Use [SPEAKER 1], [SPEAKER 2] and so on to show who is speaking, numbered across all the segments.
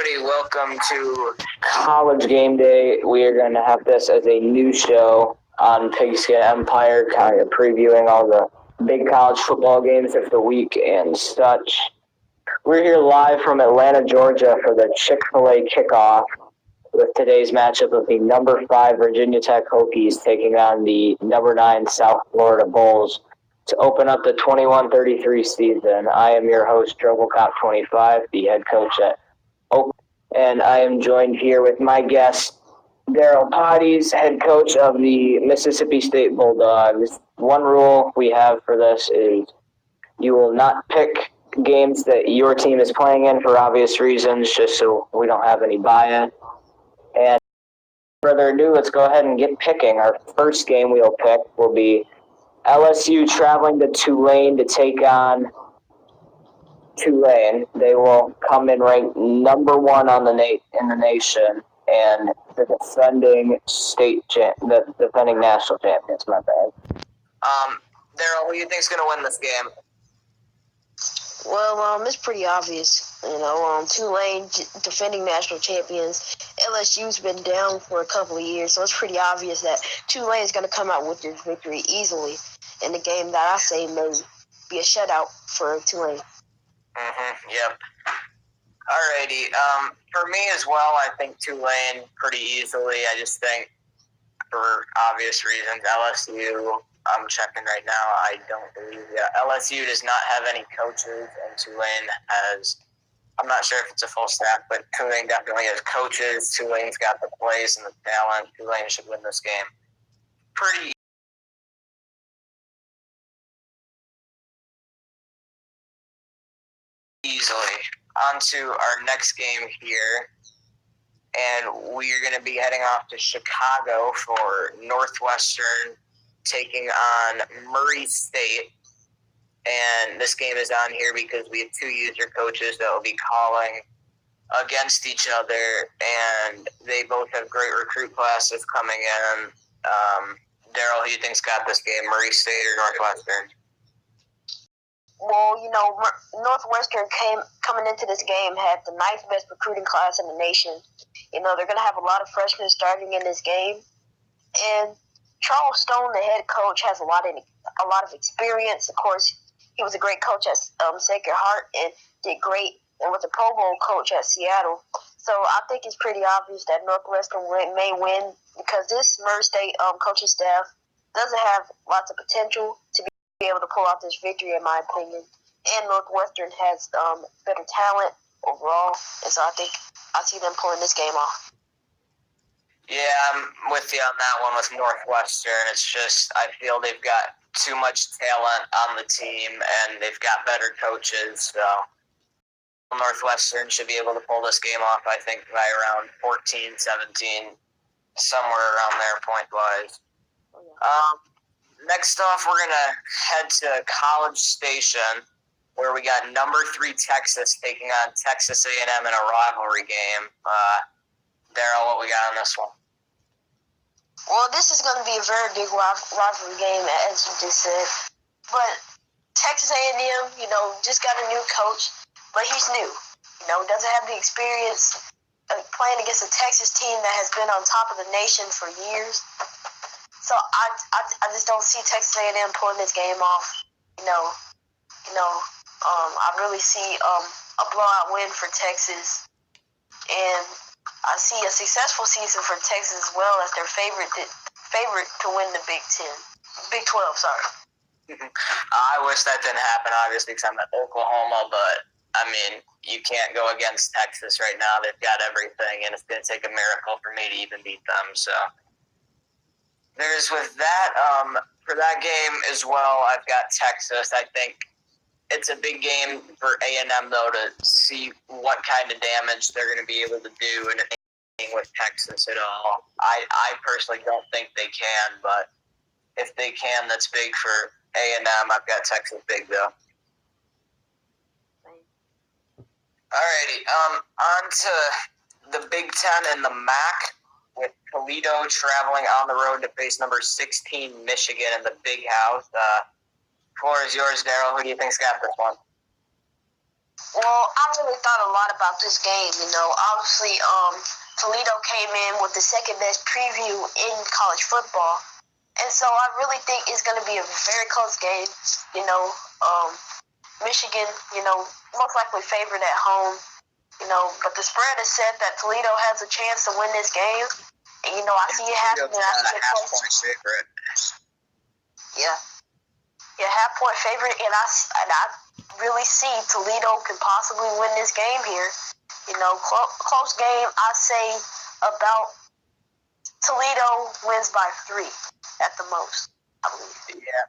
[SPEAKER 1] everybody. Welcome to College Game Day. We are going to have this as a new show on Pigskin Empire, kind of previewing all the big college football games of the week and such. We're here live from Atlanta, Georgia for the Chick-fil-A kickoff with today's matchup of the number 5 Virginia Tech Hokies taking on the number 9 South Florida Bulls to open up the 21-33 season. I am your host, WK.1, the head coach at Oak, and I am joined here with my guest, Daryl Potties, head coach of the Mississippi State Bulldogs. One rule we have for this is you will not pick games that your team is playing in for obvious reasons, just so we don't have any bias. And without further ado, let's go ahead and get picking. Our first game we'll pick will be LSU traveling to Tulane to take on Tulane. They will come in ranked number 1 on in the nation, and the defending national champions. My bad. Daryl, who do you think's going to win this game?
[SPEAKER 2] Well, it's pretty obvious. Tulane, defending national champions. LSU's been down for a couple of years, so it's pretty obvious that Tulane's going to come out with this victory easily in the game that I say may be a shutout for Tulane.
[SPEAKER 1] Yep. Alrighty. For me as well, I think Tulane pretty easily. I just think, for obvious reasons, LSU, I'm checking right now, I don't believe LSU does not have any coaches, and Tulane has, I'm not sure if it's a full staff, but Tulane definitely has coaches. Tulane's got the plays and the talent. Tulane should win this game pretty easily. On to our next game here, and we are going to be heading off to Chicago for Northwestern taking on Murray State. And this game is on here because we have 2 user coaches that will be calling against each other, and they both have great recruit classes coming in. Daryl, who do you think's got this game, Murray State or Northwestern?
[SPEAKER 2] Well, Northwestern coming into this game had the 9th best recruiting class in the nation. They're going to have a lot of freshmen starting in this game, and Charles Stone, the head coach, has a lot of experience. Of course, he was a great coach at Sacred Heart and did great, and was a Pro Bowl coach at Seattle. So I think it's pretty obvious that Northwestern may win because this Murray State coaching staff doesn't have lots of potential to be able to pull off this victory, in my opinion. And Northwestern has better talent overall, and so I see them pulling this game off.
[SPEAKER 1] Yeah, I'm with you on that one with Northwestern. It's just I feel they've got too much talent on the team, and they've got better coaches. So Northwestern should be able to pull this game off, I think, by around 14, 17, somewhere around there point-wise. Next off, we're going to head to College Station, where we got number 3 Texas taking on Texas A&M in a rivalry game. Daryl, what we got on this one?
[SPEAKER 2] Well, this is going to be a very big rivalry game, as you just said. But Texas A&M, just got a new coach, but he's new. Doesn't have the experience playing against a Texas team that has been on top of the nation for years. So I just don't see Texas A&M pulling this game off. I really see a blowout win for Texas, and I see a successful season for Texas as well as their favorite to win the Big 12. Sorry.
[SPEAKER 1] I wish that didn't happen, obviously, because I'm at Oklahoma, but I mean, you can't go against Texas right now. They've got everything, and it's going to take a miracle for me to even beat them. So there's with that. For that game as well, I've got Texas. I think it's a big game for A&M, though, to see what kind of damage they're going to be able to do in anything with Texas at all. I personally don't think they can, but if they can, that's big for A&M. I've got Texas big, though. Alrighty, on to the Big Ten and the MAC, with Toledo traveling on the road to face number 16 Michigan in the Big House. Floor is yours, Daryl. Who do you think's got this one?
[SPEAKER 2] Well, I really thought a lot about this game. Obviously, Toledo came in with the second best preview in college football, and so I really think it's going to be a very close game. Michigan, most likely favored at home. But the spread has said that Toledo has a chance to win this game, and I see it happening. I see it
[SPEAKER 3] half-point favorite.
[SPEAKER 2] Yeah, half-point favorite, and I really see Toledo can possibly win this game here. Close game. I say about Toledo wins by 3 at the most, I believe.
[SPEAKER 3] Yeah.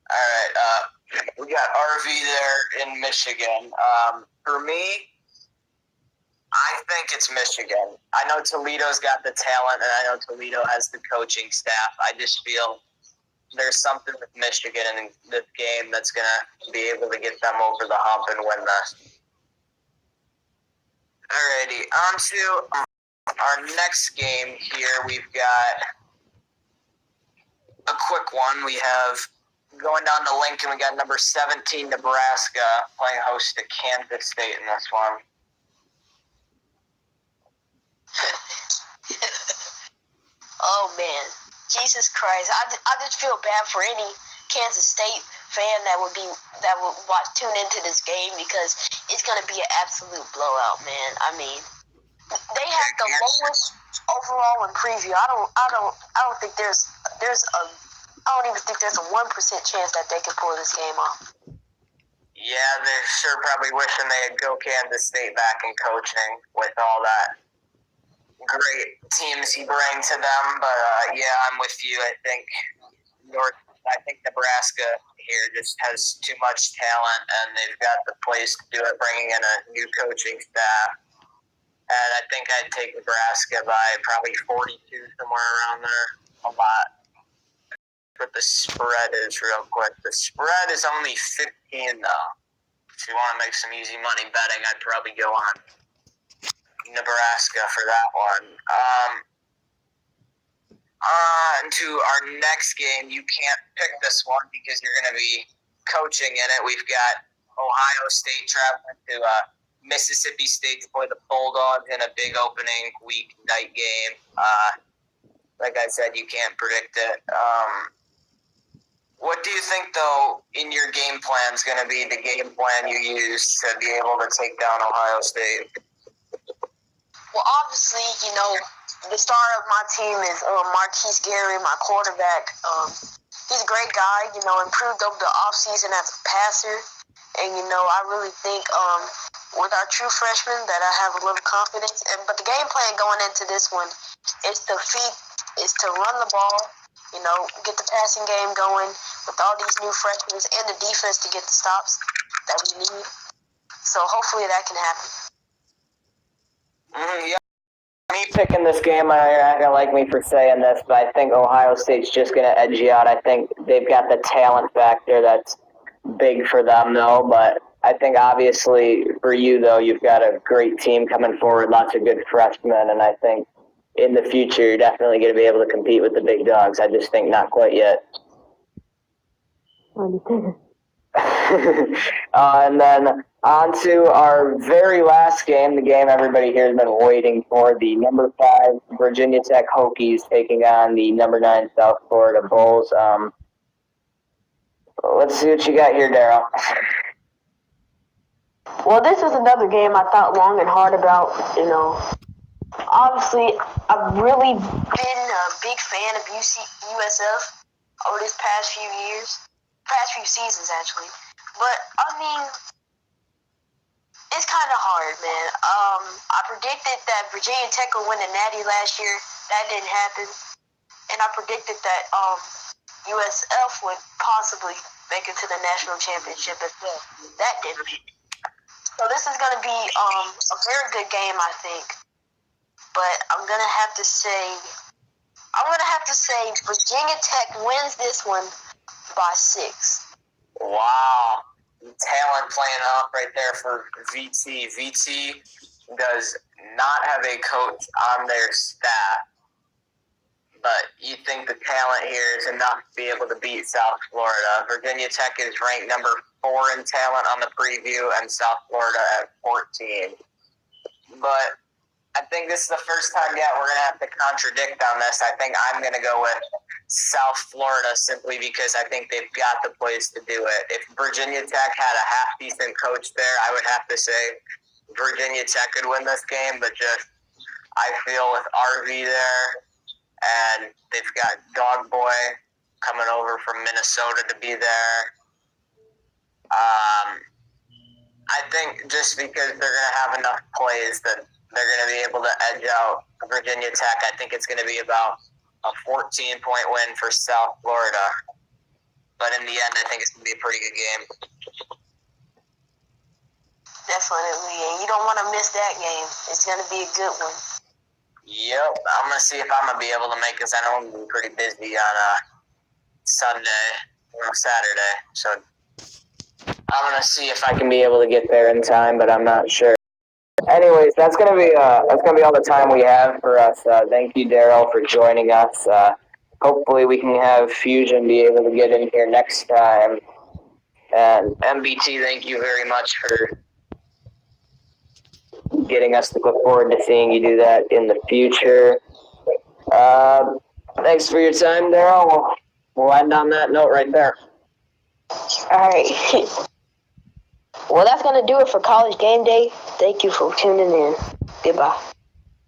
[SPEAKER 3] All right. We got RV there in Michigan. For me, I think it's Michigan. I know Toledo's got the talent, and I know Toledo has the coaching staff. I just feel there's something with Michigan in this game that's going to be able to get them over the hump and win this. Alrighty, on to our next game here. We've got a quick one. We have, going down to Lincoln, we got number 17, Nebraska, playing host to Kansas State in this one.
[SPEAKER 2] Oh, man. Jesus Christ. I just feel bad for any Kansas State fan that would tune into this game, because it's going to be an absolute blowout, man. I mean, they have the lowest overall in preview. I don't think there's a I don't even think there's a 1% chance that they can pull this game off.
[SPEAKER 3] Yeah, they're sure probably wishing they had Go Kansas State back in coaching with all that great teams he bring to them. But yeah, I'm with you. I think Nebraska here just has too much talent, and they've got the place to do it, bringing in a new coaching staff. And I think I'd take Nebraska by probably 42, somewhere around there. A lot. What the spread is real quick. The spread is only 15, though. If you want to make some easy money betting, I'd probably go on Nebraska for that one. On to our next game. You can't pick this one because you're going to be coaching in it. We've got Ohio State traveling to Mississippi State to play the Bulldogs in a big opening week night game. Like I said, you can't predict it. What do you think, though, in your game plan is going to be the game plan you use to be able to take down Ohio State?
[SPEAKER 2] Well, obviously, the star of my team is Marquise Gary, my quarterback. He's a great guy, improved over the offseason as a passer. And, I really think with our true freshmen that I have a little confidence. But the game plan going into this one is to run the ball, get the passing game going with all these new freshmen and the defense to get the stops that we need. So hopefully that can happen.
[SPEAKER 3] Yeah.
[SPEAKER 1] Me picking this game, I know you're not going to like me for saying this, but I think Ohio State's just going to edge you out. I think they've got the talent factor that's big for them, though. But I think, obviously, for you, though, you've got a great team coming forward, lots of good freshmen, and I think in the future you're definitely going to be able to compete with the big dogs. I just think not quite yet. And then on to our very last game, the game everybody here has been waiting for, the number 5 Virginia Tech Hokies taking on the number 9 South Florida Bulls. Let's see what you got here, Daryl.
[SPEAKER 2] Well, this is another game I thought long and hard about. Obviously, I've really been a big fan of USF over this past few seasons, actually. But, I mean, it's kind of hard, man. I predicted that Virginia Tech would win the Natty last year. That didn't happen. And I predicted that USF would possibly make it to the national championship as well. That didn't. So this is going to be a very good game, I think. But I'm going to have to say Virginia Tech wins this one by 6.
[SPEAKER 3] Wow. Talent playing up right there for VT. VT does not have a coach on their staff, but you think the talent here is enough to be able to beat South Florida. Virginia Tech is ranked number 4 in talent on the preview and South Florida at 14. But I think this is the first time yet we're going to have to contradict on this. I think I'm going to go with South Florida simply because I think they've got the place to do it. If Virginia Tech had a half-decent coach there, I would have to say Virginia Tech could win this game, but just I feel with RV there, and they've got Dog Boy coming over from Minnesota to be there. I think just because they're going to have enough plays that they're going to be able to edge out Virginia Tech. I think it's going to be about a 14-point win for South Florida. But in the end, I think it's going to be a pretty good game.
[SPEAKER 2] Definitely, and you don't want to miss that game. It's going to be a good one.
[SPEAKER 3] Yep, I'm going to see if I'm going to be able to make it. I know I'm going to be pretty busy on Saturday. So I'm going to see if I can be able to get there in time, but I'm not sure. Anyways, that's gonna be all the time we have for us. Thank you, Daryl, for joining us. Hopefully, we can have Fusion be able to get in here next time. And MBT, thank you very much for getting us to look forward to seeing you do that in the future. Thanks for your time, Daryl. We'll end on that note right there.
[SPEAKER 2] All right. Well, that's going to do it for College Game Day. Thank you for tuning in. Goodbye.